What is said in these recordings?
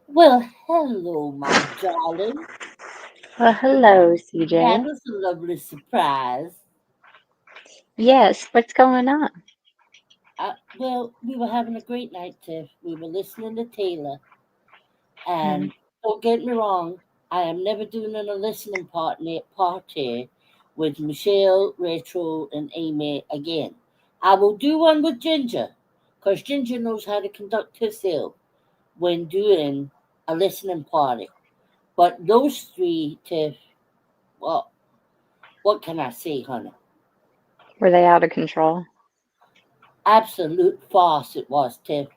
Well, hello, my darling. Well, hello, That CJ. was a lovely surprise. Yes, what's going on? Well, we were having a great night, Tiff. We were listening to Taylor. Hmm. And don't get me wrong, I am never doing a listening party with Michelle, Rachel, and Amy again. I will do one with Ginger, because Ginger knows how to conduct herself when doing a listening party. But those three, Tiff, well, what can I say, honey? Were they out of control? Absolute farce it was, Tiff.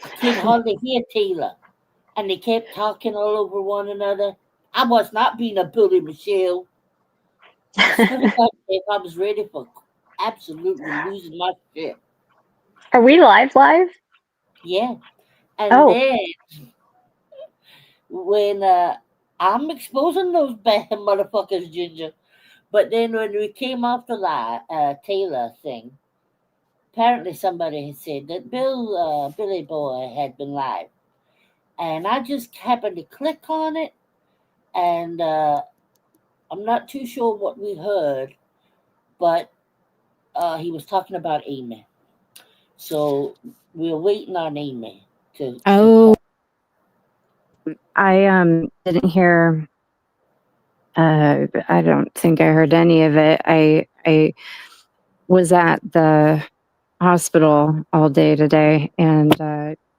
I could hardly hear Taylor, and they kept talking all over one another. I was not being a bully, Michelle. I swear to God, Tiff, I was ready for absolutely losing my shit. Are we live? Yeah. And Oh, then when I'm exposing those bad motherfuckers, Ginger. But then when we came off the Taylor thing, apparently somebody had said that Billy Boy had been live. And I just happened to click on it, and I'm not too sure what we heard, but he was talking about Amy. So we're waiting on Amy to Oh, call. I didn't hear I don't think I heard any of it. I was at the hospital all day today and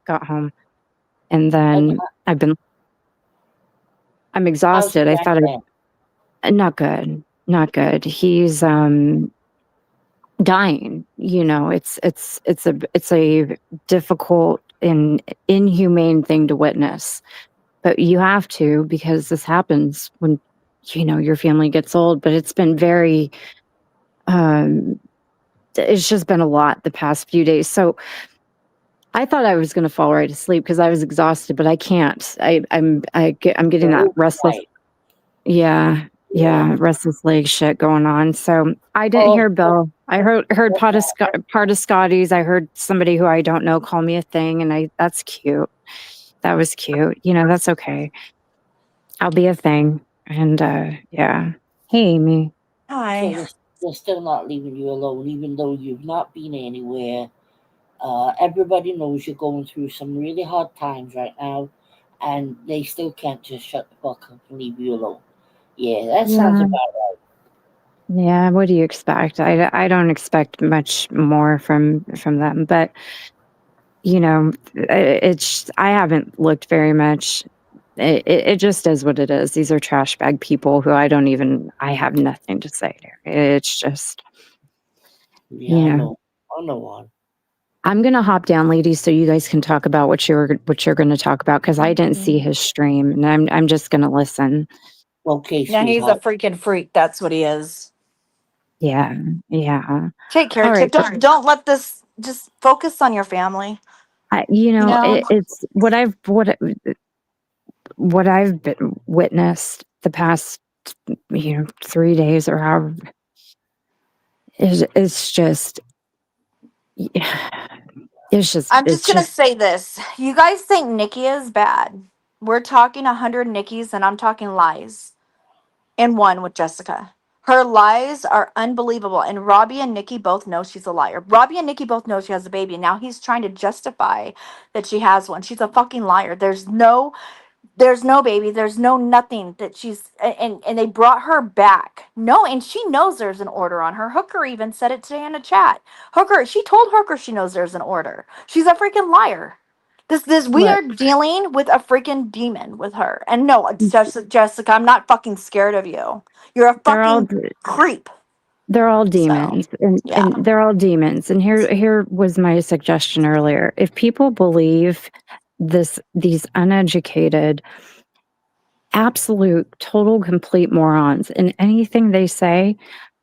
got home and And then I'm how's your exhausted. I thought granddad? not good. Not good. He's dying. It's a difficult and inhumane thing to witness. But you have to because this happens when your family gets old, but it's been very um it's just been a lot the past few days. So I thought I was going to fall right asleep because I was exhausted, but I can't. I'm getting You're that restless, overnight. yeah, Yeah. yeah, restless leg shit going on. So I didn't Oh, hear Bill. I heard part of Scotty's. I heard somebody who I don't know call me a thing, and I that's cute. That was cute. That's okay. I'll be a thing. And yeah. Hey, Amy. so Hi. they're still not leaving you alone, even though you've not been anywhere. Everybody knows you're going through some really hard times right now, and they still can't just shut the fuck up and leave you alone. Yeah, that sounds Yeah. about Yeah, what do you expect? I don't expect much more from them, but I haven't looked very much. It just is what it is. These are trash bag people who I have nothing to say to. It's just, right. Yeah, you I know, know. I know one. I'm gonna hop down, ladies, so you guys can talk about what you're gonna talk about because I didn't see Mhm. his stream and I'm just gonna listen. Okay, Yeah, he's a sweetheart. freaking freak. That's what he is. Yeah, yeah. Take care, All Tiff. right. Don't let this. Just focus on your family. You You know, know. it's what I've been witnessed the past 3 days or however is it's just I'm just it's gonna just say this. You guys think Nikki is bad? We're talking 100 Nikki's, and I'm talking lies. And one with Jessica. Her lies are unbelievable. And Robbie and Nikki both know she's a liar. Robbie and Nikki both know she has a baby. And now he's trying to justify that she has one. She's a fucking liar. There's no baby, there's no nothing that and they brought her back, no, and she knows there's an order on her. Hooker even said it today in a chat. She told Hooker she knows there's an order. She's a freaking liar. This we what are dealing with a freaking demon with her. And no, it's just Jessica, I'm not fucking scared of you. You're a they're all fucking creep. they're all So demons and yeah. they're all demons and here was my suggestion earlier. If people believe these uneducated absolute total complete morons in anything they say,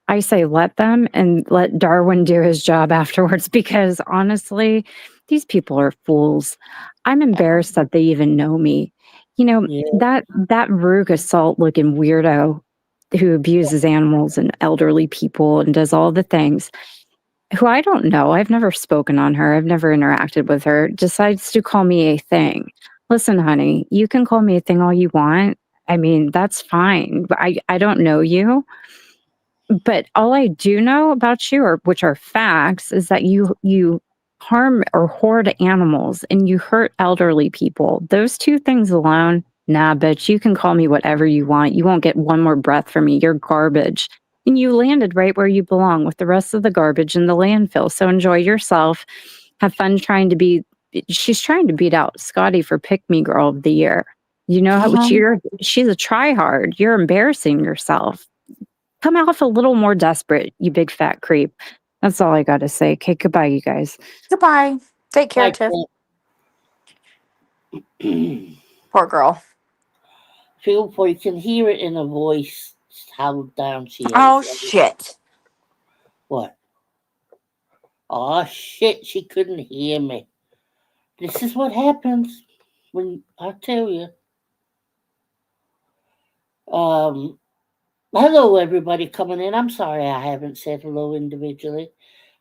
I say let them and let Darwin do his job afterwards because honestly, these people are fools. I'm Yeah. embarrassed that they even know me. Yeah. That Rug assault looking weirdo who abuses animals and elderly people and does all the things, who I don't know. I've never spoken on her. I've never interacted with her, decides to call me a thing. Listen, honey, you can call me a thing all you want. I mean, that's fine. I don't know you, but all I do know about you, or which are facts, is that you harm or hoard animals and you hurt elderly people. Those two things alone, nah, bitch, you can call me whatever you want. You won't get one more breath from me. You're garbage. And you landed right where you belong with the rest of the garbage in the landfill. So enjoy yourself. Have fun trying to be. She's trying to beat out Scotty for Pick Me Girl of the Year. You know how she's a try hard. You're embarrassing yourself. Come off a little more desperate, you big fat creep. That's all I got to say. Okay, goodbye, you guys. Goodbye. Take care, Like Tiff. Poor girl. feel for you can hear it in her voice how down she is. Oh, shit. What? Oh shit! She couldn't hear me. This is what happens when I tell you. Hello, everybody coming in. I'm sorry I haven't said hello individually.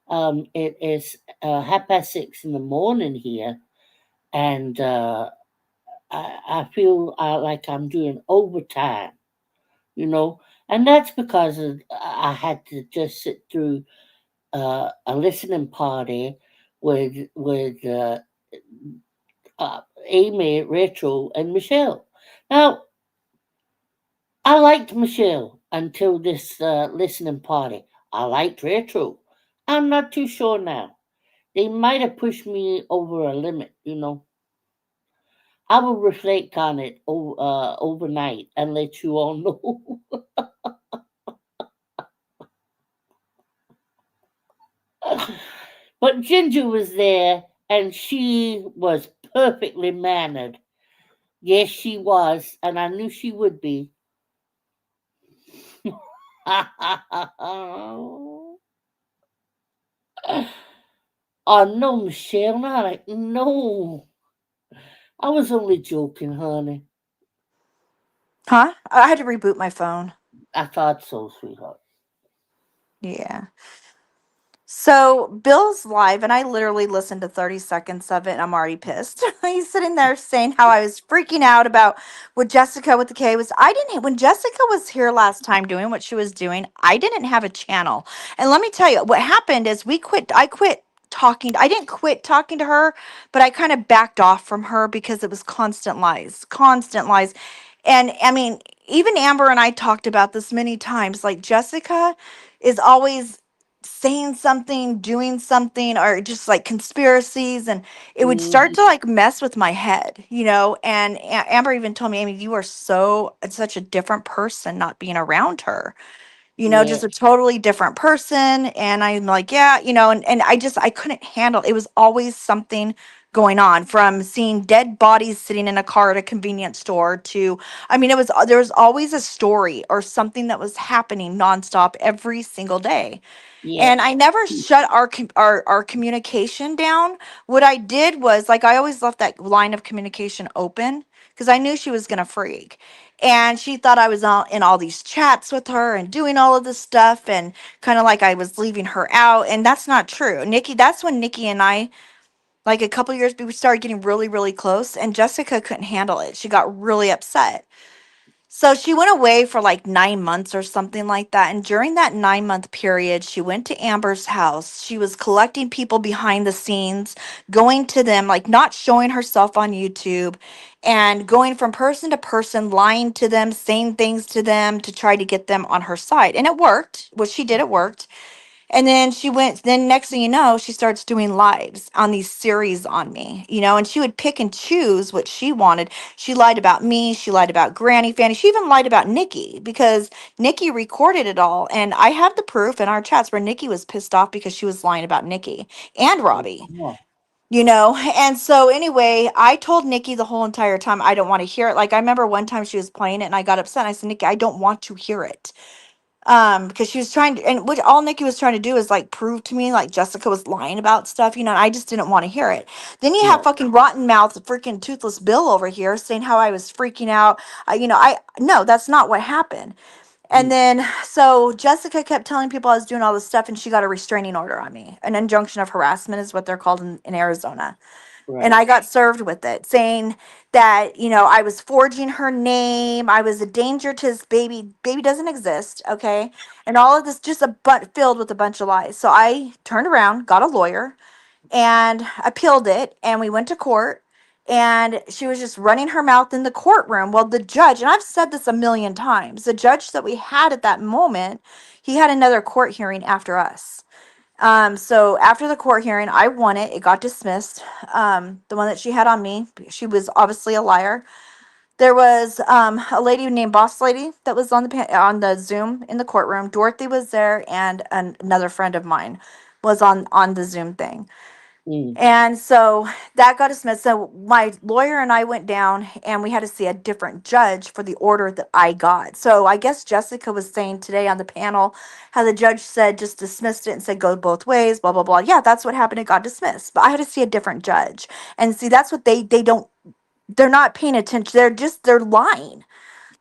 It is 6:30 in the morning here, and I feel like I'm doing overtime, you know, and that's because I had to just sit through a listening party with Amy, Rachel, and Michelle. Now, I liked Michelle until this listening party. I liked Rachel. I'm not too sure now. They might have pushed me over a limit, you know. I will reflect on it overnight and let you all know. But Ginger was there and she was perfectly mannered. Yes, she was, and I knew she would be. Oh no, Michelle, not like no. I was only joking, honey. Huh? I had to reboot my phone. I thought so, sweetheart. Yeah. So Bill's live, and I literally listened to 30 seconds of it, and I'm already pissed. He's sitting there saying how I was freaking out about what Jessica with the K was. I didn't, when Jessica was here last time doing what she was doing, I didn't have a channel. And let me tell you, what happened is I quit talking. I didn't quit talking to her, but I kind of backed off from her because it was constant lies, constant lies. And I mean, even Amber and I talked about this many times. Like, Jessica is always saying something, doing something, or just like conspiracies, and it would start Mhm. to like mess with my head, you know. And Amber even told me, Amy, you are such a different person not being around her, you know, Yeah, just a totally different person. And I'm like, yeah, you know, and I couldn't handle it. Was always something going on, from seeing dead bodies sitting in a car at a convenience store to, I mean, there was always a story or something that was happening nonstop every single day. yeah, And I never shut our communication down. What I did was, like, I always left that line of communication open because I knew she was gonna freak, and she thought I was in all these chats with her and doing all of this stuff, and kind of like I was leaving her out, and that's not true. Nikki, that's when Nikki and I, like a couple years, we started getting really really close, and Jessica couldn't handle it. She got really upset, so she went away for like 9 months or something like that. And during that 9 month period, she went to Amber's house. She was collecting people behind the scenes, going to them, like not showing herself on YouTube, and going from person to person, lying to them, saying things to them to try to get them on her side. And it worked. What she did, it worked. And then then next thing you know, she starts doing lives on these series on me, you know, and she would pick and choose what she wanted. She lied about me. She lied about Granny Fanny. She even lied about Nikki because Nikki recorded it all. And I have the proof in our chats where Nikki was pissed off because she was lying about Nikki and Robbie, yeah, you know. And so anyway, I told Nikki the whole entire time I don't want to hear it. Like, I remember one time she was playing it and I got upset. And I said, Nikki, I don't want to hear it, because she was trying to, and what all Nikki was trying to do is like prove to me like Jessica was lying about stuff, you know, and I just didn't want to hear it. Then you have yeah. fucking rotten mouth freaking toothless Bill over here saying how I was freaking out. You know, I no, that's not what happened. And Mm. then so Jessica kept telling people I was doing all this stuff, and she got a restraining order on me. An injunction of harassment is what they're called in Arizona. And Right. I got served with it, saying that, I was forging her name. I was a danger to his baby. Baby doesn't exist, okay? And all of this just filled with a bunch of lies. So I turned around, got a lawyer, and appealed it. And we went to court. And she was just running her mouth in the courtroom. Well, the judge, and I've said this a million times, the judge that we had at that moment, he had another court hearing after us. So after the court hearing, I won it. It got dismissed. The one that she had on me, she was obviously a liar. There was a lady named Boss Lady that was on on the Zoom in the courtroom. Dorothy was there, and another friend of mine was on the Zoom thing. Mm. And so that got dismissed. So my lawyer and I went down and we had to see a different judge for the order that I got. So I guess Jessica was saying today on the panel how the judge said just dismissed it and said go both ways, blah, blah, blah. Yeah, that's what happened. It got dismissed. But I had to see a different judge. And see, that's what they don't, they're not paying attention. They're lying.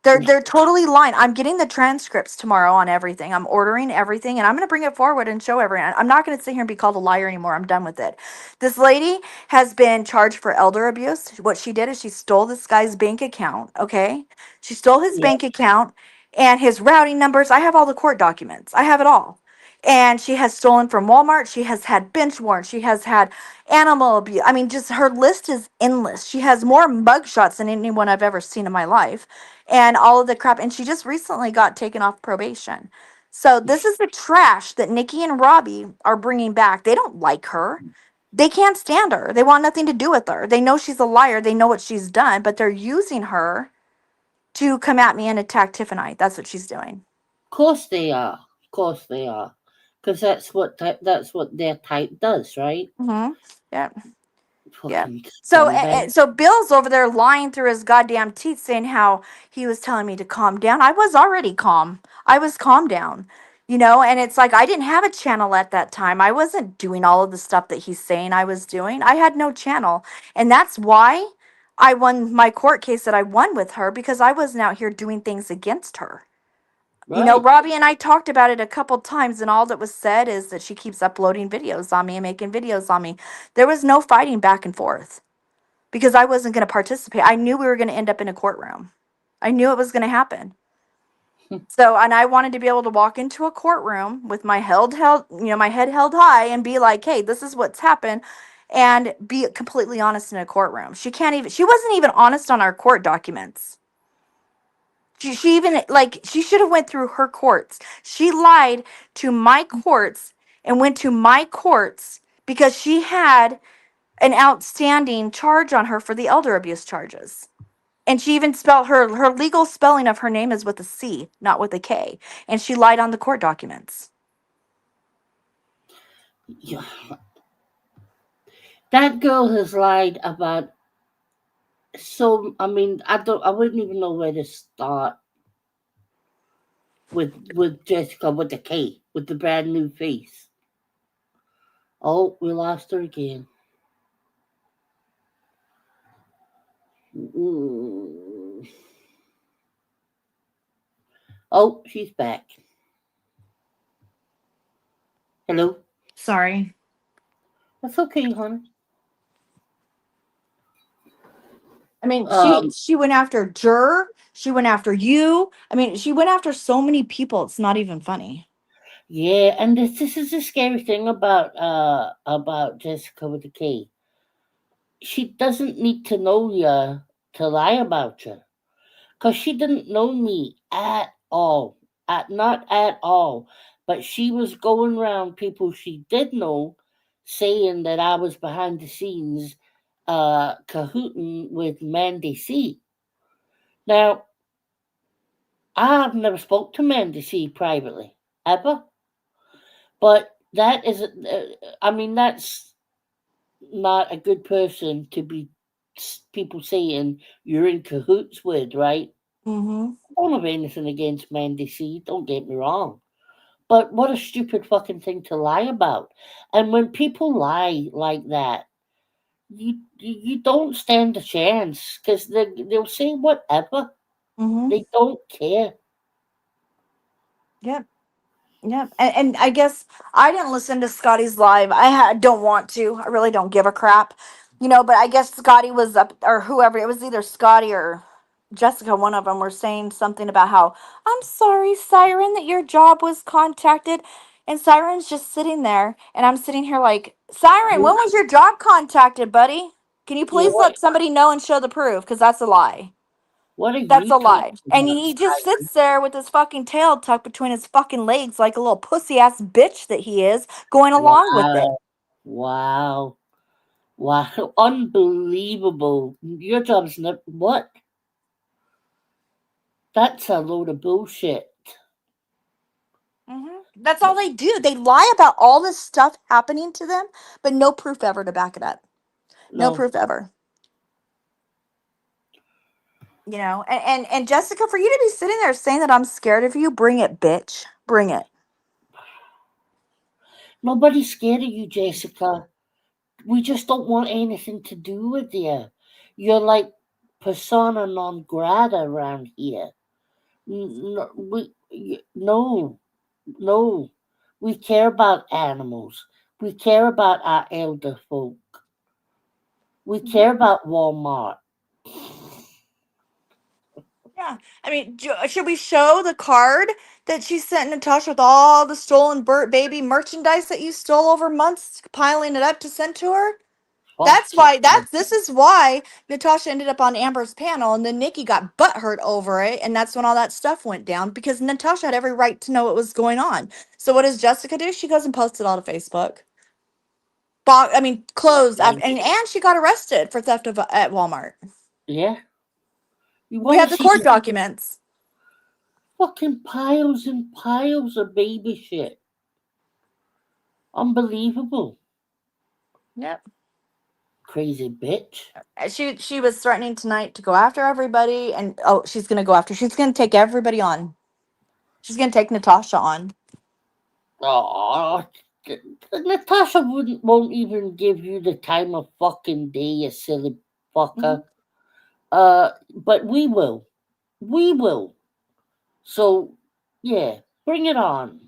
They're totally lying. I'm getting the transcripts tomorrow on everything. I'm ordering everything and I'm gonna bring it forward and show everyone. I'm not gonna sit here and be called a liar anymore. I'm done with it. This lady has been charged for elder abuse. What she did is she stole this guy's bank account. Okay. She stole his Yeah. bank account and his routing numbers. I have all the court documents. I have it all. And she has stolen from Walmart. She has had bench warrants. She has had animal abuse. I mean, just her list is endless. She has more mugshots than anyone I've ever seen in my life and all of the crap. And she just recently got taken off probation. So this is the trash that Nikki and Robbie are bringing back. They don't like her. They can't stand her. They want nothing to do with her. They know she's a liar. They know what she's done, but they're using her to come at me and attack Tiffany. That's what she's doing. Of course they are. Of course they are. Because that's what their type does, right? Mm-hmm. Yeah. Yeah. Fucking So scumbag. so Bill's over there lying through his goddamn teeth saying how he was telling me to calm down. I was already calm. I was calmed down. And it's like I didn't have a channel at that time. I wasn't doing all of the stuff that he's saying I was doing. I had no channel. And that's why I won my court case that I won with her because I wasn't out here doing things against her. Right. Robbie and I talked about it a couple times, and all that was said is that she keeps uploading videos on me and making videos on me. There was no fighting back and forth because I wasn't going to participate. I knew we were going to end up in a courtroom. I knew it was going to happen. So, and I wanted to be able to walk into a courtroom with my my head held high and be like, "Hey, this is what's happened," and be completely honest in a courtroom. She wasn't even honest on our court documents. She even she should have went through her courts. She lied to my courts and went to my courts because she had an outstanding charge on her for the elder abuse charges. And she even spelled her legal spelling of her name is with a C, not with a K. And she lied on the court documents. Yeah. That girl has lied about I mean, I wouldn't even know where to start with Jessica with the K, with the brand new face. Oh, we lost her again. Mm. Oh, she's back. Hello? Sorry. That's okay, hon. I mean, Um, she went after Jur. She went after you. I mean, she went after so many people. It's not even funny. yeah, and this is the scary thing about Jessica with the K. She doesn't need to know you to lie about you. Because she didn't know me at all. Not at all. But she was going around people she did know saying that I was behind the scenes cahooting with Mandy C. Now, I've never spoke to Mandy C privately, ever. But that is, I mean, that's not a good person to be people saying you're in cahoots with, right? Mm-hmm. I don't have anything against Mandy C, don't get me wrong. But what a stupid fucking thing to lie about. And when people lie like that, you don't stand a chance because they'll say whatever. Mm-hmm. They don't care. Yep. Yep. And I guess I didn't listen to Scotty's live. Don't want to. I really don't give a crap. You know, but I guess Scotty was up, or whoever, it was either Scotty or Jessica, one of them were saying something about how, I'm sorry, Siren, that your job was contacted. And Siren's just sitting there, and I'm sitting here like, Siren, when was your job contacted, buddy? Can you Yeah, please let somebody know and show the proof? Because that's a lie. what are That's you a talking lie. And about? he just sits there with his fucking tail tucked between his fucking legs like a little pussy ass bitch that he is, going along with it. Wow. Wow. Wow. Unbelievable. Your job's not what? That's a load of bullshit. That's all they do. They lie about all this stuff happening to them, but no proof ever to back it up. No No. proof ever. You know, and Jessica, for you to be sitting there saying that I'm scared of you, bring it, bitch. Bring it. Nobody's scared of you, Jessica. We just don't want anything to do with you. You're like persona non grata around here. No, no. We care about animals. We care about our elder folk. We care about Walmart. Yeah. I mean, should we show the card that she sent Natasha with all the stolen Burt baby merchandise that you stole over months, piling it up to send to her? Fuck That's it. why this is why Natasha ended up on Amber's panel and then Nikki got butthurt over it, and that's when all that stuff went down because Natasha had every right to know what was going on. So what does Jessica do? She goes and posts it all to Facebook. Closed Like, and she got arrested for theft of at Walmart. yeah. You We want to have the see court the documents. fucking piles and piles of baby shit. Unbelievable. Yep. Crazy bitch. She was threatening tonight to go after everybody, and she's gonna take everybody on. She's gonna take Natasha on. Oh, Natasha won't even give you the time of fucking day, you silly fucker. But we will. We will. So, yeah, bring it on.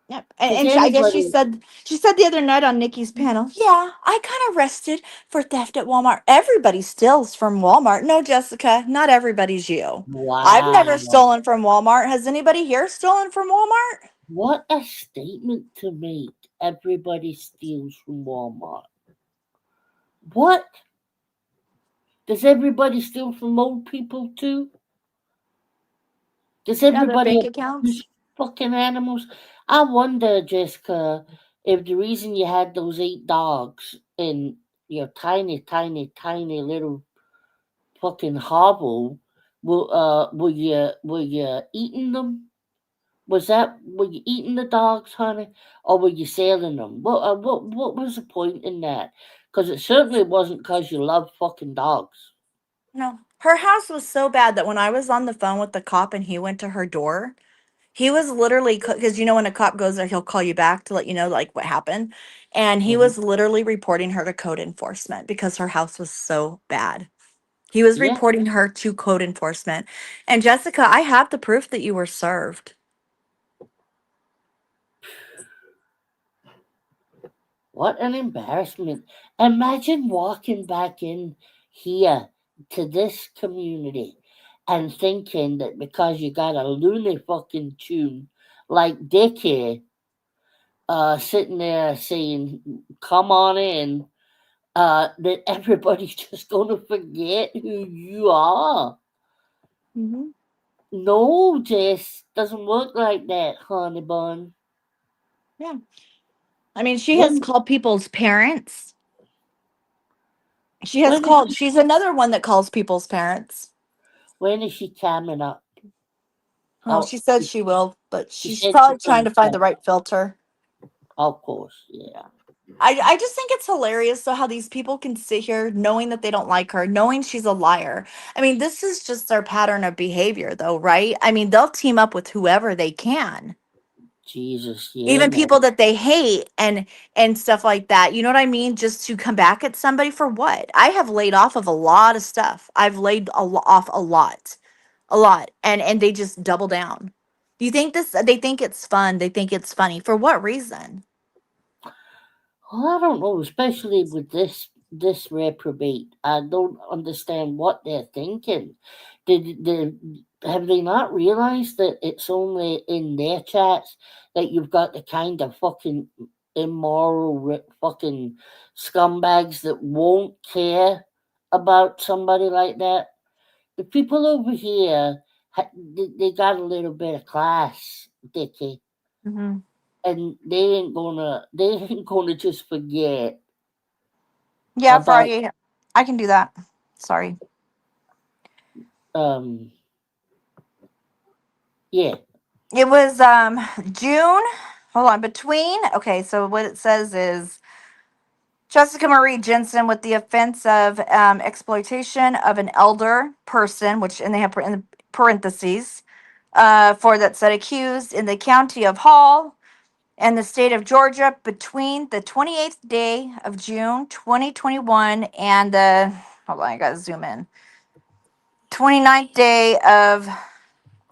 Yep. Because I guess anybody, she said the other night on Nikki's panel, yeah, I got arrested for theft at Walmart. Everybody steals from Walmart. No, Jessica, not everybody's you. I've never wow, stolen from Walmart. Has anybody here stolen from Walmart? what a statement to make. Everybody steals from Walmart. What? Does everybody steal from old people too? Does Yeah, their everybody bank abuse accounts. fucking animals? I wonder, Jessica, if the reason you had those 8 dogs in your tiny, tiny, tiny little fucking hovel, were you eating them? Were you eating the dogs, honey, or were you selling them? What was the point in that? Because it certainly wasn't because you love fucking dogs. No. Her house was so bad that when I was on the phone with the cop and he went to her door, he was literally, because you know when a cop goes there, he'll call you back to let you know like what happened. And he Mhm. was literally reporting her to code enforcement because her house was so bad. He was Yeah. reporting her to code enforcement. And Jessica, I have the proof that you were served. What an embarrassment. Imagine walking back in here to this community and thinking that because you got a loony fucking tune like Dickie sitting there saying, come on in, that everybody's just going to forget who you are. Mm-hmm. No, Jess, doesn't work like that, honey bun. Yeah. I mean, she has When, called people's parents. when, is, She's another one that calls people's parents. when is she coming up? Oh, Oh, she said she will, but she she's said she's probably going trying to to find come. the right filter. Of course, yeah. Yeah. I just think it's hilarious so how these people can sit here knowing that they don't like her, knowing she's a liar. I mean, this is just their pattern of behavior though, right? I mean, they'll team up with whoever they can. Jesus, yeah, Even man. people that they hate and stuff like that. You know what I mean? Just to come back at somebody for what? I have laid off of a lot of stuff. I've laid off a lot. A lot. And they just double down. Do you think this they think it's fun? They think it's funny. For what reason? Well, I don't know, especially with this this reprobate. I don't understand what they're thinking. Have they not realized that it's only in their chats that you've got the kind of fucking immoral fucking scumbags that won't care about somebody like that? The people over here, they got a little bit of class, Dickie, Mm-hmm. and they ain't gonna just forget Yeah, about Friday. I can do that. Sorry. um yeah. It was June. Hold on. Between okay, so what it says is Jessica Marie Jensen with the offense of exploitation of an elder person, which and they have in the parentheses for that said accused in the county of Hall and the state of Georgia between the 28th day of June 2021 and the hold on, I gotta zoom in. 29th day of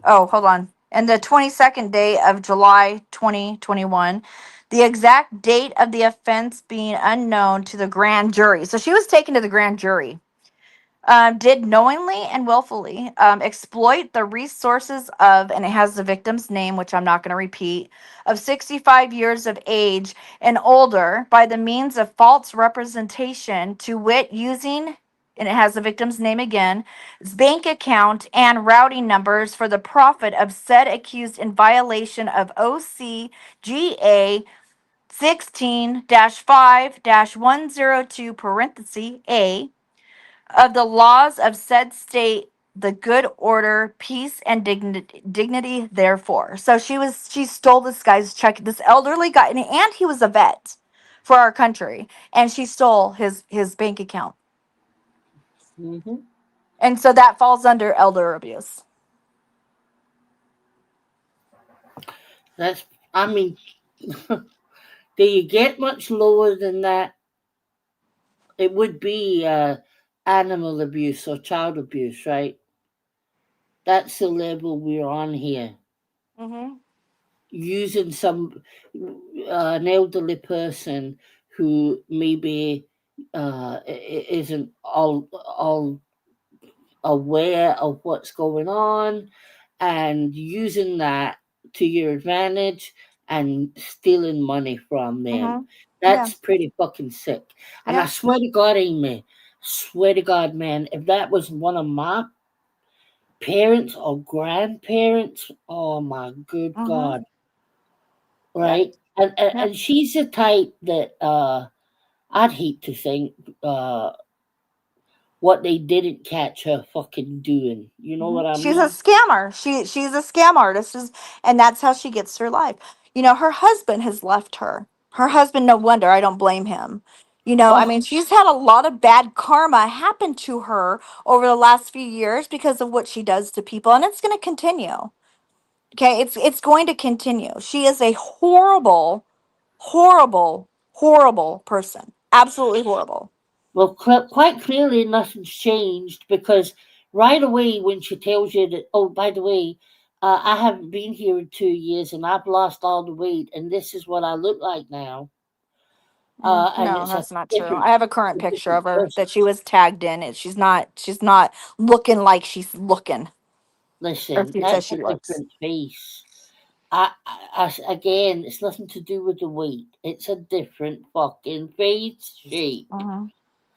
oh, hold on. And the 22nd day of July 2021. The exact date of the offense being unknown to the grand jury. So she was taken to the grand jury. Did knowingly and willfully exploit the resources of, and it has the victim's name, which I'm not going to repeat, of 65 years of age and older by the means of false representation, to wit, using, and it has the victim's name again, bank account and routing numbers for the profit of said accused in violation of OCGA 16 5 102 parenthesis A of the laws of said state, the good order, peace, and dignity therefore. So she stole this guy's check, this elderly guy, and he was a vet for our country, and she stole his bank account. Hmm. And so that falls under elder abuse. That's, I mean, do you get much lower than that? It would be animal abuse or child abuse, right? That's the level we're on here. Mm-hmm. Using an elderly person who maybe isn't all aware of what's going on, and using that to your advantage and stealing money from them. Mm-hmm. Yeah. That's pretty fucking sick. And I Yeah. swear to God, Amy, swear to God, man, if that was one of my parents or grandparents, oh my good Mm-hmm. God, Yep. right? And, and, Yep. and she's the type that I'd hate to think what they didn't catch her fucking doing. You know what I She's a mean? scammer. She's a scam artist, and that's how she gets her life. Her husband has left her. Her husband, no wonder. I don't blame him. I Oh, mean, she's had a lot of bad karma happen to her over the last few years because of what she does to people, and it's going to continue. Okay, it's going to continue. She is a horrible, horrible, horrible person. Absolutely horrible. well, quite clearly nothing's changed because right away when she tells you that, oh, by the way, I haven't been here in 2 years and I've lost all the weight and this is what I look like now, and No, it's a that's not true. different, I have a current a picture different of her person. that she was tagged in. She's not. She's not looking like she's looking, or Listen, she says that's she a looks. different face. Again, it's nothing to do with the weight. It's a different fucking face shape. Mm-hmm.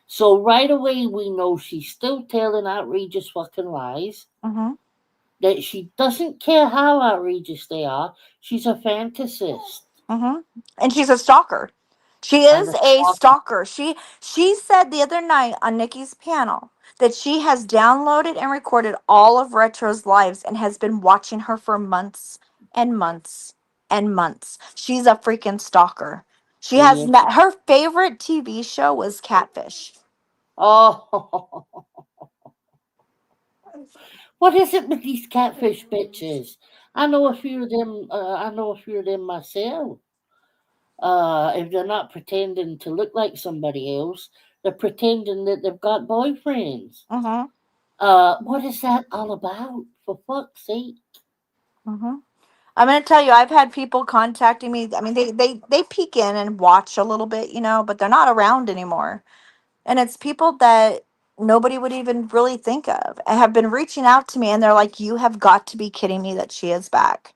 So right away we know she's still telling outrageous fucking lies. Mm-hmm. That she doesn't care how outrageous they are. She's a fantasist Mm-hmm. And she's a stalker. She and is a a stalker. stalker. She said the other night on Nikki's panel that she has downloaded and recorded all of Retro's lives and has been watching her for months and months and months. She's a freaking stalker. She has Yeah. met her favorite TV show was Catfish. Oh, what is it with these catfish bitches? I know a few of them. I know a few of them myself. If they're not pretending to look like somebody else, they're pretending that they've got boyfriends. Mm-hmm. What is that all about? For fuck's sake! Mm-hmm. I'm gonna tell you, I've had people contacting me. I mean, they peek in and watch a little bit, but they're not around anymore. And it's people that nobody would even really think of and have been reaching out to me, and they're like, you have got to be kidding me that she is back.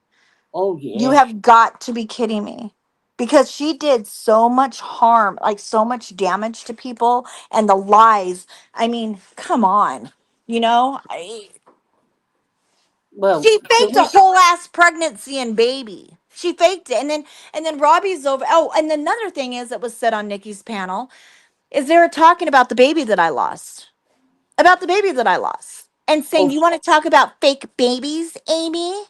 Oh You yeah. have got to be kidding me. Because she did so much harm, like so much damage to people, and the lies. I mean, come on. You know, Well, she can faked a we? whole ass pregnancy and baby. She faked it. And then Robbie's over. Oh, and another thing is that was said on Nikki's panel is they were talking about the baby that I lost. About the baby that I lost. And saying, Oh, you want to talk about fake babies, Amy?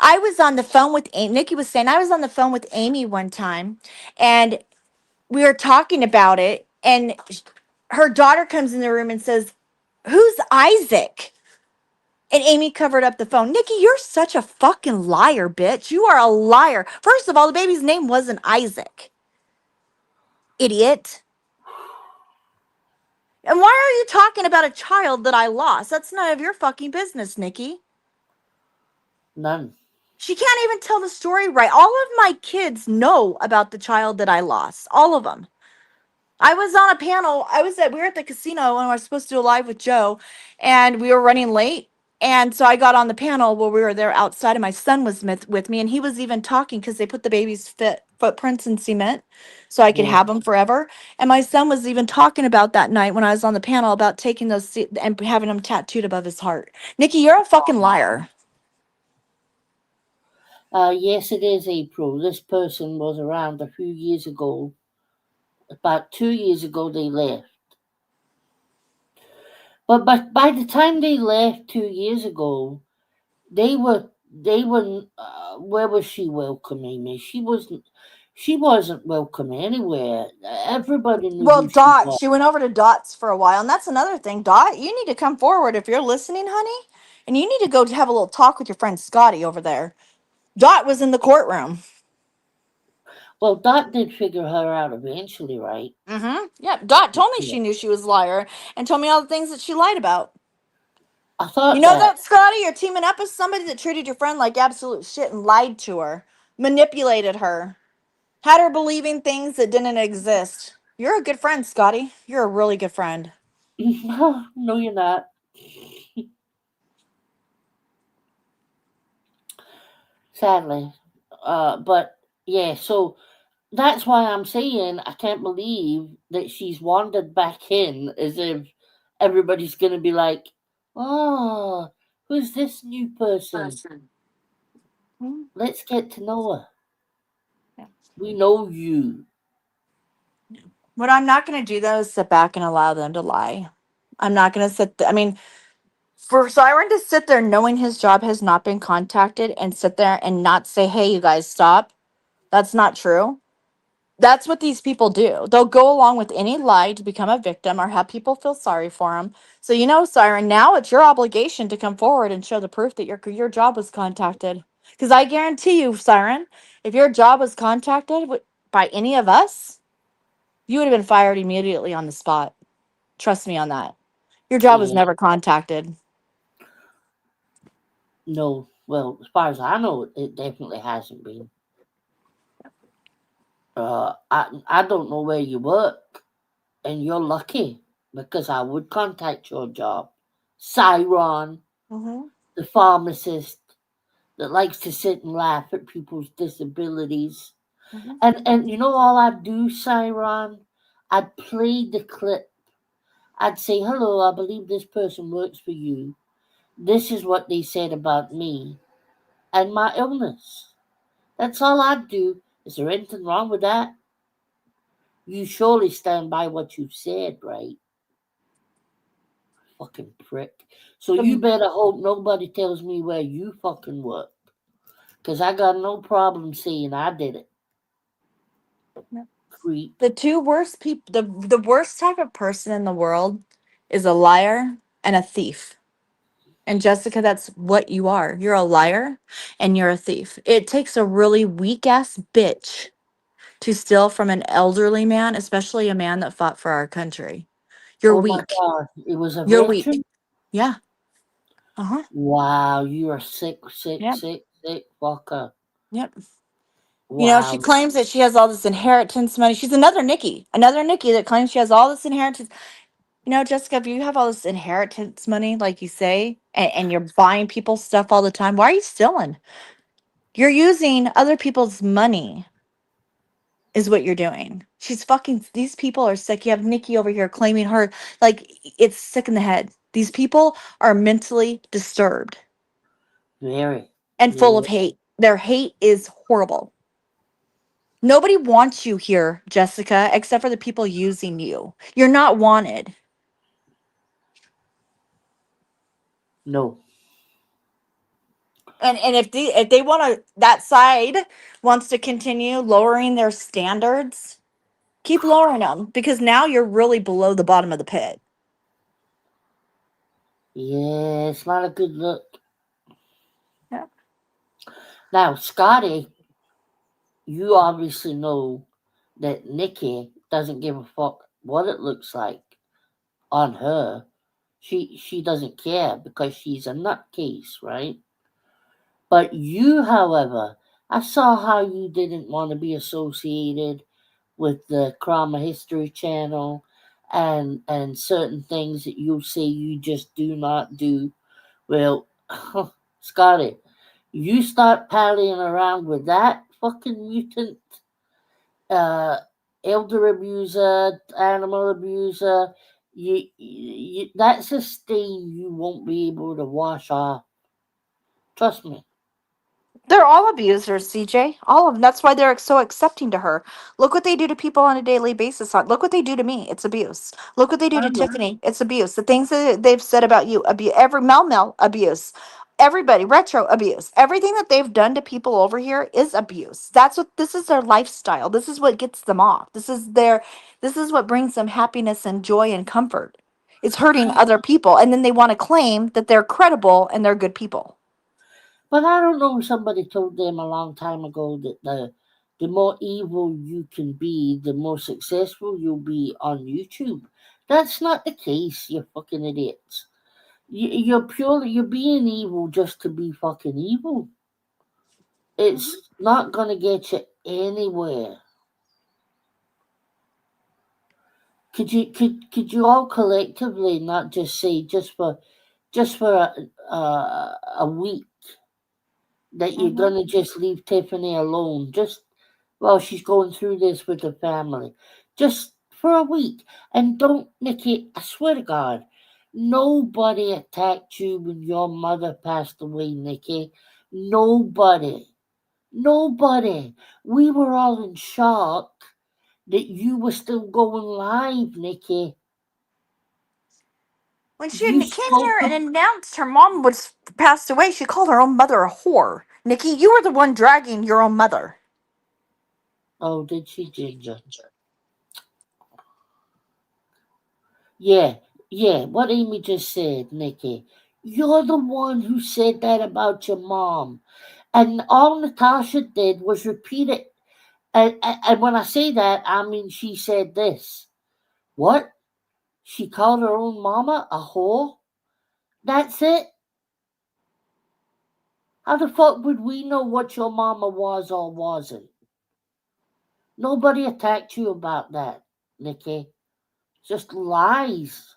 I was on the phone with Amy. Nikki was saying I was on the phone with Amy one time, and we were talking about it, and her daughter comes in the room and says, "Who's Isaac?" And Amy covered up the phone. Nikki, you're such a fucking liar, bitch. You are a liar. First of all, the baby's name wasn't Isaac. Idiot. And why are you talking about a child that I lost? That's none of your fucking business, Nikki. none. She can't even tell the story right. All of my kids know about the child that I lost. All of them. I was on a panel. We were at the casino when I was supposed to do a live with Joe, and we were running late. And so I got on the panel where we were there outside, and my son was with me, and he was even talking because they put the baby's footprints in cement so I could Yeah. have them forever. And my son was even talking about that night when I was on the panel about taking those and having them tattooed above his heart. Nikki, you're a fucking liar. Yes, it is April. This person was around a few years ago. About 2 years ago, they left. But by the time they left 2 years ago, they were. Where was she welcoming me? She wasn't welcome anywhere. Everybody knew Well, who she Dot, was. she went over to Dot's for a while, and that's another thing. Dot, you need to come forward if you're listening, honey, and you need to go to have a little talk with your friend Scotty over there. Dot was in the courtroom. Well, Dot did figure her out eventually, right? Mm-hmm. Yep. Dot told me Yeah. she knew she was a liar and told me all the things that she lied about. I You thought know that. that, Scotty? You're teaming up with somebody that treated your friend like absolute shit and lied to her, manipulated her, had her believing things that didn't exist. You're a good friend, Scotty. You're a really good friend. No, you're not. Sadly. But yeah, so that's why I'm saying I can't believe that she's wandered back in as if everybody's going to be like, oh, who's this new person? Mhm. Let's get to know her. Yeah. We know you. What I'm not going to do though is sit back and allow them to lie. I'm not going to I mean, for Siren to sit there knowing his job has not been contacted and sit there and not say, hey, you guys, stop. That's not true. That's what these people do. They'll go along with any lie to become a victim or have people feel sorry for them. So, Siren, now it's your obligation to come forward and show the proof that your job was contacted. Because I guarantee you, Siren, if your job was contacted by any of us, you would have been fired immediately on the spot. Trust me on that. Your job was Yeah, never contacted. no. Well, as far as I know, it definitely hasn't been. I don't know where you work, and you're lucky because I would contact your job. Siron, Mm-hmm. the pharmacist that likes to sit and laugh at people's disabilities. Mm-hmm. And you know all I'd do, Siron? I'd play the clip. I'd say, hello, I believe this person works for you. This is what they said about me and my illness. That's all I'd do. Is there anything wrong with that? You surely stand by what you've said, right? Fucking prick. So you better hope nobody tells me where you fucking work. Because I got no problem saying I did it. Creep. The two worst people, the worst type of person in the world is a liar and a thief. And Jessica, that's what you are. You're a liar and you're a thief. It takes a really weak ass bitch to steal from an elderly man, especially a man that fought for our country. You're Oh my weak. God. It was a You're weak. veteran? Yeah. Uh-huh. Wow, you are sick, sick, Yep. sick, sick fucker. Yep. You know, she Wow. claims that she has all this inheritance money. She's another Nikki that claims she has all this inheritance. You know, Jessica, if you have all this inheritance money, like you say, and you're buying people's stuff all the time, why are you stealing? You're using other people's money, is what you're doing. She's fucking, these people are sick. You have Nikki over here claiming her, like, it's sick in the head. These people are mentally disturbed Very. and full of Very. hate. Their hate is horrible. Nobody wants you here, Jessica, except for the people using you. You're not wanted. No. And if they want to, that side wants to continue lowering their standards, keep lowering them, because now you're really below the bottom of the pit. Yeah, it's not a good look. Yeah. Now, Scotty, you obviously know that Nikki doesn't give a fuck what it looks like on her. She doesn't care because she's a nutcase, right? But you, however, I saw how you didn't want to be associated with the Krama History Channel and certain things that you say you just do not do. Well, Scotty, you start pallying around with that fucking mutant uh, elder abuser, animal abuser, that's a stain you won't be able to wash off. Trust me. They're all abusers, CJ. All of them. That's why they're so accepting to her. Look what they do to people on a daily basis. Look what they do to me. It's abuse. Look what they do I to know. Tiffany. It's abuse. The things that they've said about you, abuse. Every Mel abuse. Everybody, retro abuse. Everything that they've done to people over here is abuse. That's what this is their lifestyle. This is what gets them off. This is what brings them happiness and joy and comfort. It's hurting other people. And then they want to claim that they're credible and they're good people. But I don't know. Somebody told them a long time ago that the more evil you can be, the more successful you'll be on YouTube. That's not the case. You fucking idiots. You're being evil just to be fucking evil. It's not gonna get you anywhere. Could you all collectively not just say just for a week that you're Mhm. gonna just leave Tiffany alone, just while she's going through this with her family, just for a week, and don't, Nikki. I swear to God, nobody attacked you when your mother passed away, Nikki. Nobody, nobody. We were all in shock that you were still going live, Nikki. When she You came here spoke. and announced her mom was passed away, she called her own mother a whore. Nikki, you were the one dragging your own mother. Oh, did she, Ginger? Yeah, yeah. What Amy just said, Nikki. You're the one who said that about your mom, and all Natasha did was repeat it. And when I say that, I mean she said this. What? She called her own mama a whore? That's it? How the fuck would we know what your mama was or wasn't? Nobody attacked you about that, Nikki. Just lies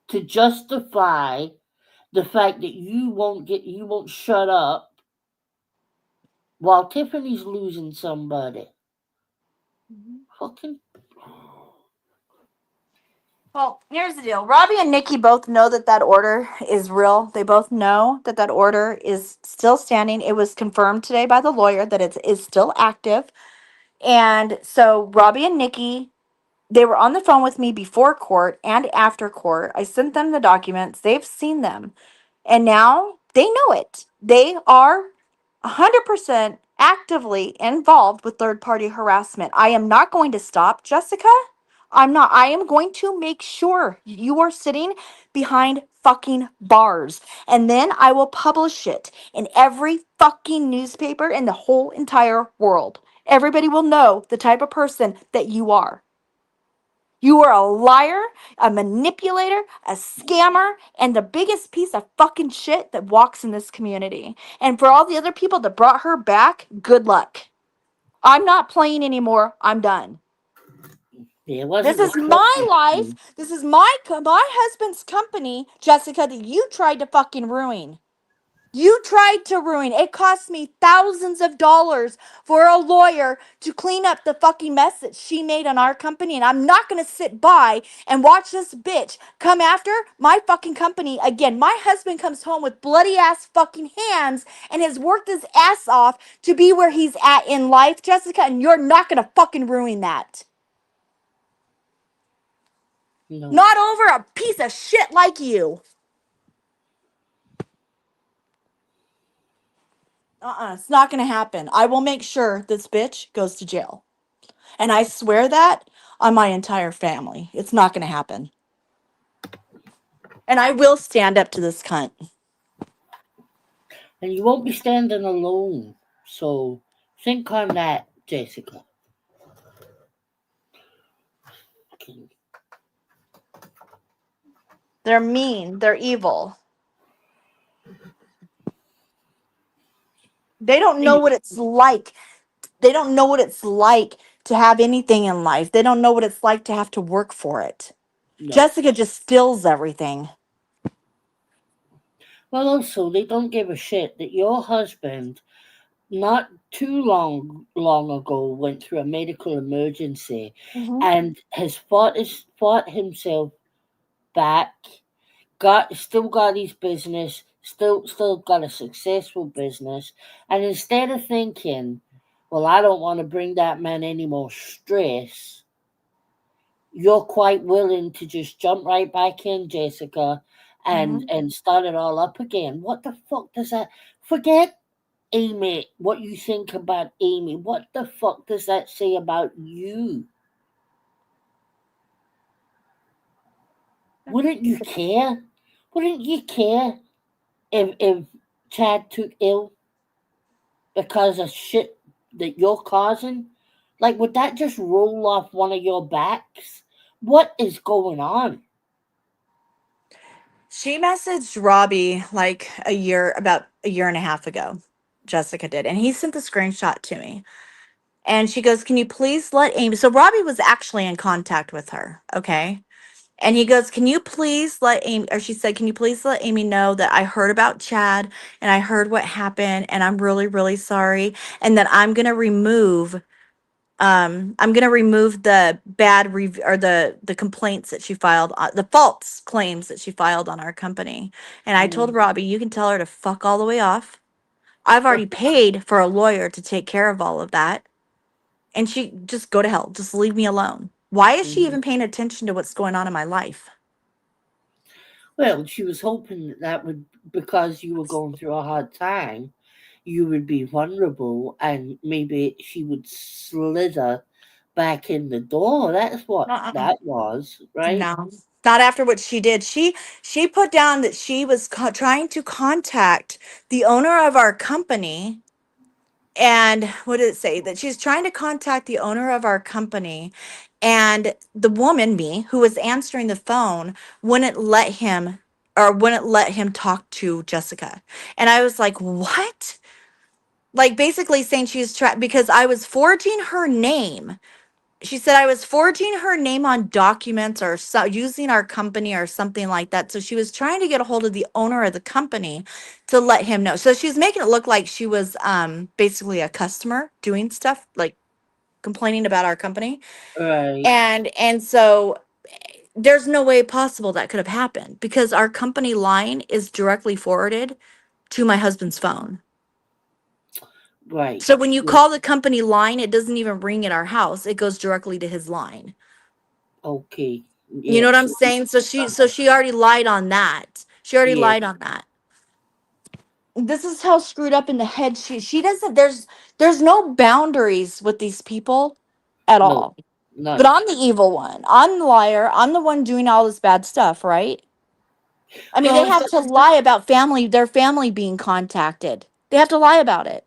to justify the fact that you won't shut up while Tiffany's losing somebody. Fucking Well, here's the deal. Robbie and Nikki both know that that order is real. They both know that that order is still standing. It was confirmed today by the lawyer that it is still active. And so Robbie and Nikki, they were on the phone with me before court and after court. I sent them the documents. They've seen them. And now they know it. They are 100% actively involved with third party harassment. I am not going to stop, Jessica. I'm not. I am going to make sure you are sitting behind fucking bars. And then I will publish it in every fucking newspaper in the whole entire world. Everybody will know the type of person that you are. You are a liar, a manipulator, a scammer, and the biggest piece of fucking shit that walks in this community. And for all the other people that brought her back, good luck. I'm not playing anymore. I'm done. It wasn't This is the my company. life. This is my husband's company, Jessica, that you tried to fucking ruin. You tried to ruin. It cost me thousands of dollars for a lawyer to clean up the fucking mess that she made on our company. And I'm not going to sit by and watch this bitch come after my fucking company again. My husband comes home with bloody ass fucking hands and has worked his ass off to be where he's at in life, Jessica. And you're not going to fucking ruin that. No. Not over a piece of shit like you. It's not going to happen. I will make sure this bitch goes to jail. And I swear that on my entire family. It's not going to happen. And I will stand up to this cunt. And you won't be standing alone. So think on that, Jessica. Okay. They're mean. They're evil. They don't know what it's like. They don't know what it's like to have anything in life. They don't know what it's like to have to work for it. No. Jessica just steals everything. Well, also, they don't give a shit that your husband, not too long ago, went through a medical emergency and has fought himself back, still got his business, still got a successful business, and instead of thinking, well, I don't want to bring that man any more stress, you're quite willing to just jump right back in, Jessica, and start it all up again. What the fuck does that? Forget Amy, what you think about Amy. What the fuck does that say about you? Wouldn't you care? Wouldn't you care if Chad took ill because of shit that you're causing? Like, would that just roll off one of your backs? What is going on? She messaged Robbie like about a year and a half ago. Jessica did. And he sent the screenshot to me. And she goes, "Can you please let Amy?" So Robbie was actually in contact with her. Okay. And he goes, "Can you please let Amy," or she said, "Can you please let Amy know that I heard about Chad and I heard what happened and I'm really, really sorry. And that I'm gonna remove the bad review or the complaints that she filed, the false claims that she filed on our company." And I told Robbie, "You can tell her to fuck all the way off. I've already paid for a lawyer to take care of all of that. And she just go to hell. Just leave me alone. Why is she even paying attention to what's going on in my life?" Well, she was hoping that would, because you were going through a hard time, you would be vulnerable and maybe she would slither back in the door. That's what Uh-uh. that was, right? No, not after what she did. She put down that she was trying to contact the owner of our company. And what did it say? That she's trying to contact the owner of our company. And the woman, me, who was answering the phone, wouldn't let him talk to Jessica. And I was like, what? Like basically saying she's trying, because I was forging her name. She said I was forging her name on documents or using our company or something like that. So she was trying to get a hold of the owner of the company to let him know. So she's making it look like she was basically a customer doing stuff like complaining about our company. Right. And so there's no way possible that could have happened because our company line is directly forwarded to my husband's phone. Right. So when you call the company line, it doesn't even ring at our house. It goes directly to his line. Okay. You know what I'm saying? So she already lied on that. She already lied on that. This is how screwed up in the head she doesn't there's no boundaries with these people at all. None. But I'm the evil one. I'm the liar. I'm the one doing all this bad stuff, right? I mean, they have to lie about their family being contacted. They have to lie about it.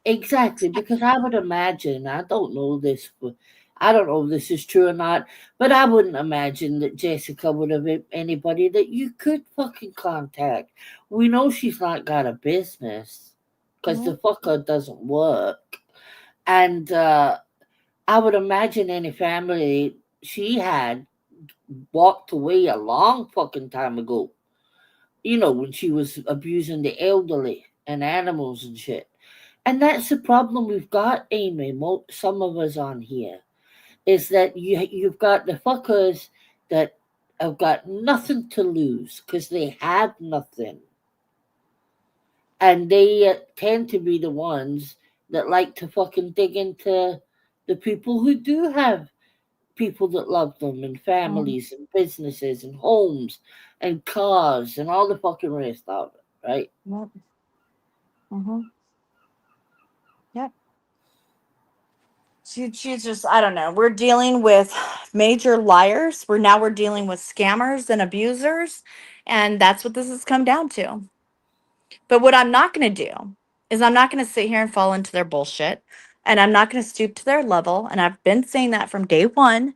Exactly, because I would imagine, I don't know this, but I don't know if this is true or not, but I wouldn't imagine that Jessica would have anybody that you could fucking contact. We know she's not got a business because the fucker doesn't work. And I would imagine any family she had walked away a long fucking time ago. You know, when she was abusing the elderly and animals and shit. And that's the problem we've got, Amy. Some of us on here is that you've got the fuckers that have got nothing to lose because they have nothing, and they tend to be the ones that like to fucking dig into the people who do have people that love them and families and businesses and homes and cars and all the fucking rest of it, right? Yep. Mm-hmm. Yep. She's just, I don't know. We're dealing with major liars. We're dealing with scammers and abusers. And that's what this has come down to. But what I'm not going to do is I'm not going to sit here and fall into their bullshit. And I'm not going to stoop to their level. And I've been saying that from day one.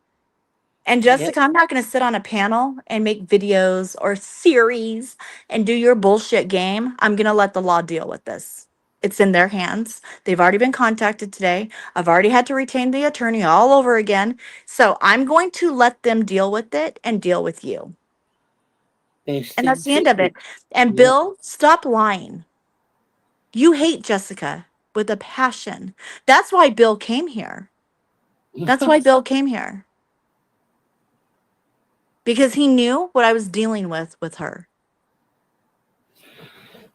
And Yep. Jessica, I'm not going to sit on a panel and make videos or series and do your bullshit game. I'm going to let the law deal with this. It's in their hands. They've already been contacted today. I've already had to retain the attorney all over again. So I'm going to let them deal with it and deal with you. Best And thing that's the to end of do. it. And Yep. Bill, stop lying. You hate Jessica with a passion. That's why Bill came here. That's why Bill came here. Because he knew what I was dealing with her.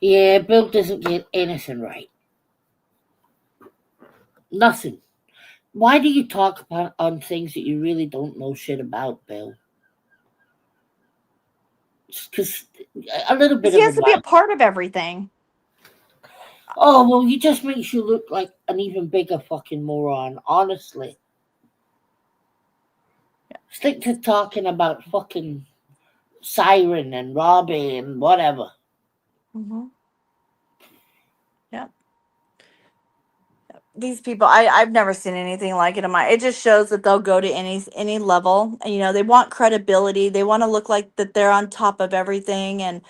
Yeah, Bill doesn't get anything right. Nothing. Why do you talk about on things that you really don't know shit about, Bill? Because a little bit Because he of has to be a advice. part of everything. Oh well, he just makes you look like an even bigger fucking moron. Honestly, stick to talking about fucking Siren and Robbie and whatever. Mm-hmm. Yeah. These people, I've never seen anything like it in my. It just shows that they'll go to any level. And, you know, they want credibility. They want to look like that they're on top of everything and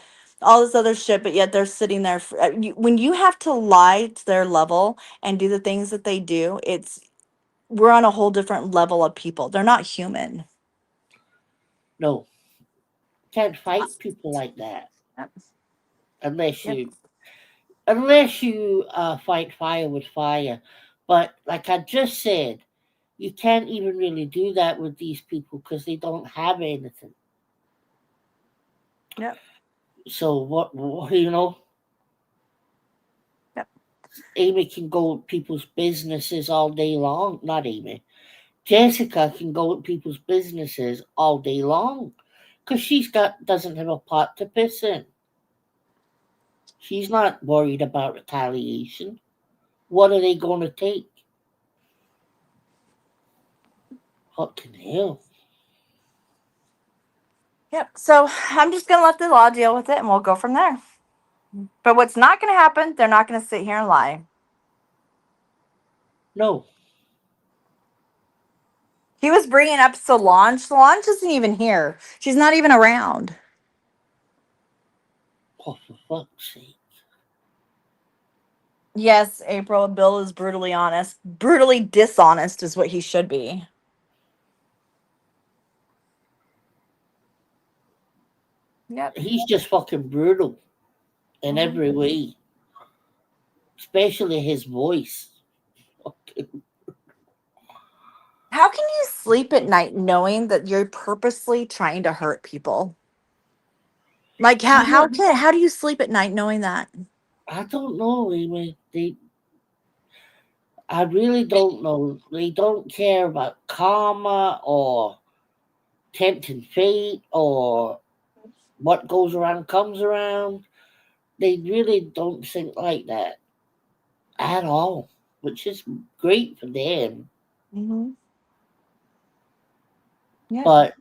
all this other shit. But yet they're sitting there. When you have to lie to their level and do the things that they do, we're on a whole different level of people. They're not human. No, can't fight people like that Yep. unless Yep. you fight fire with fire. But like I just said, you can't even really do that with these people because they don't have anything. Yep. So what you know? Yep. Amy can go with people's businesses all day long. Not Amy. Jessica can go with people's businesses all day long because doesn't have a pot to piss in. She's not worried about retaliation. What are they going to take? Fucking hell. Yep. So I'm just gonna let the law deal with it, and we'll go from there. But what's not gonna happen? They're not gonna sit here and lie. No. He was bringing up Solange. Solange isn't even here. She's not even around. Oh, for fuck's sake. Yes, April. Bill is brutally honest. Brutally dishonest is what he should be. Yep. He's just fucking brutal in Mhm. every way, especially his voice. Fucking- How can you sleep at night knowing that you're purposely trying to hurt people? Like how do you sleep at night knowing that? I don't know, Amy. I really don't know. They don't care about karma or tempting fate or what goes around comes around. They really don't think like that at all, which is great for them. Mm-hmm. Yeah. But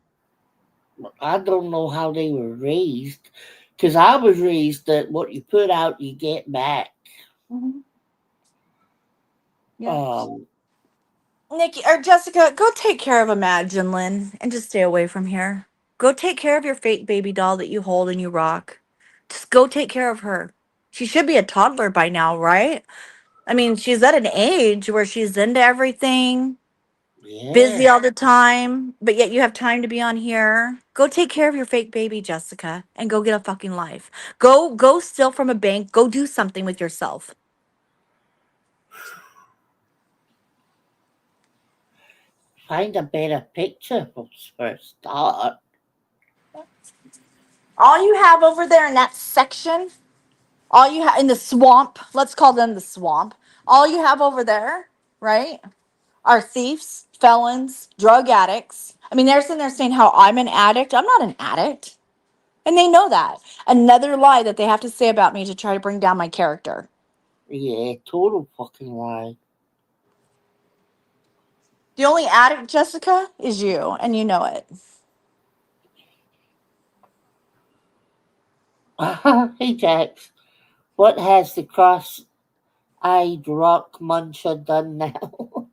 I don't know how they were raised because I was raised that what you put out, you get back. Mm-hmm. Yeah. Um, Nikki or Jessica, go take care of Imagine Lynn and just stay away from here. Go take care of your fake baby doll that you hold and you rock. Just go take care of her. She should be a toddler by now, right? I mean, she's at an age where she's into everything, busy Yeah. all the time, but yet you have time to be on here. Go take care of your fake baby, Jessica, and go get a fucking life. Go steal from a bank. Go do something with yourself. Find a better picture for a start. All you have over there in that section, all you have in the swamp, let's call them the swamp. All you have over there, right, are thieves, felons, drug addicts. I mean, they're sitting there saying how I'm an addict. I'm not an addict. And they know that. Another lie that they have to say about me to try to bring down my character. Yeah, total fucking lie. The only addict, Jessica, is you, and you know it. Hey, Jax. What has the cross-eyed rock muncher done now?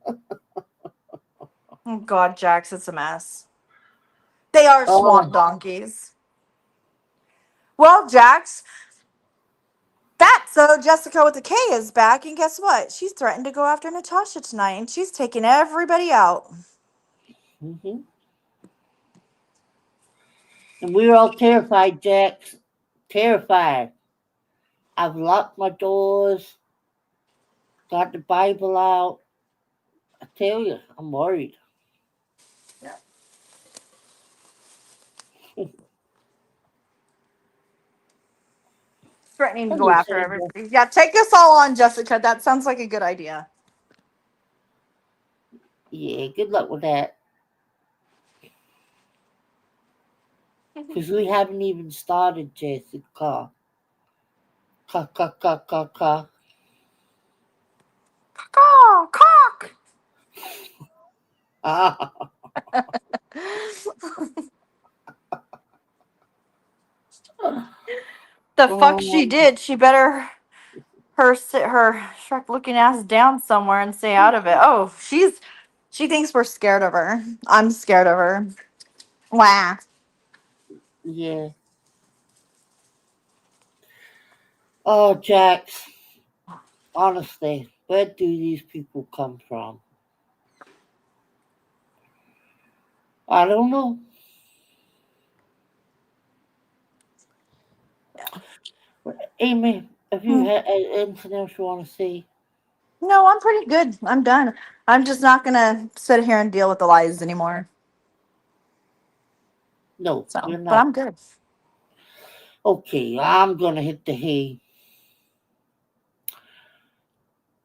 Oh, God, Jax, it's a mess. They are swamp donkeys. Well, Jax, Fatso Jessica with the K is back, and guess what? She's threatened to go after Natasha tonight, and she's taking everybody out. Mm-hmm. And we're all terrified, Jax. Terrified. I've locked my doors, got the Bible out. I tell you, I'm worried. Threatening to What go do you after say, Jax? everybody. Yeah, take us all on, Jessica. That sounds like a good idea. Yeah, good luck with that. Because we haven't even started, Jessica. Ca, ca, ca, ca, ca. Caw, cock. Ah, The fuck she oh, did. She better her sit her Shrek looking ass down somewhere and stay out of it. Oh, she thinks we're scared of her. I'm scared of her. Wow. yeah. Oh, Jax. Honestly, where do these people come from? I don't know. Amy, have you Hmm. had anything else you want to say? No, I'm pretty good. I'm done. I'm just not gonna sit here and deal with the lies anymore. No, So, you're but not. I'm good. Okay, I'm gonna hit the hay.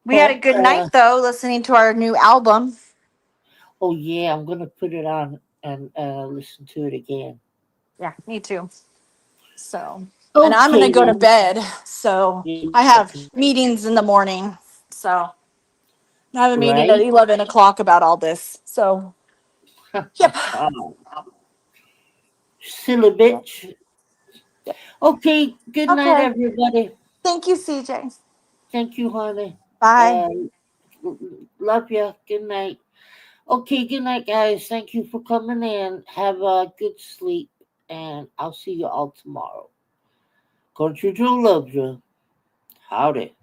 We had a But good night though, listening to our new album. oh yeah, I'm gonna put it on and listen to it again. Yeah, me too. So, and I'm gonna Okay go to then. bed. So I have meetings in the morning. So I have a meeting at Right? 11 o'clock about all this. So, yep. Silly bitch. Okay, good night, Okay. everybody. Thank you, CJ. Thank you, honey. Bye. Uh, love you. Good night. Okay, good night, guys. Thank you for coming in. Have a good sleep, and I'll see you all tomorrow. Country Joe loves you. Howdy.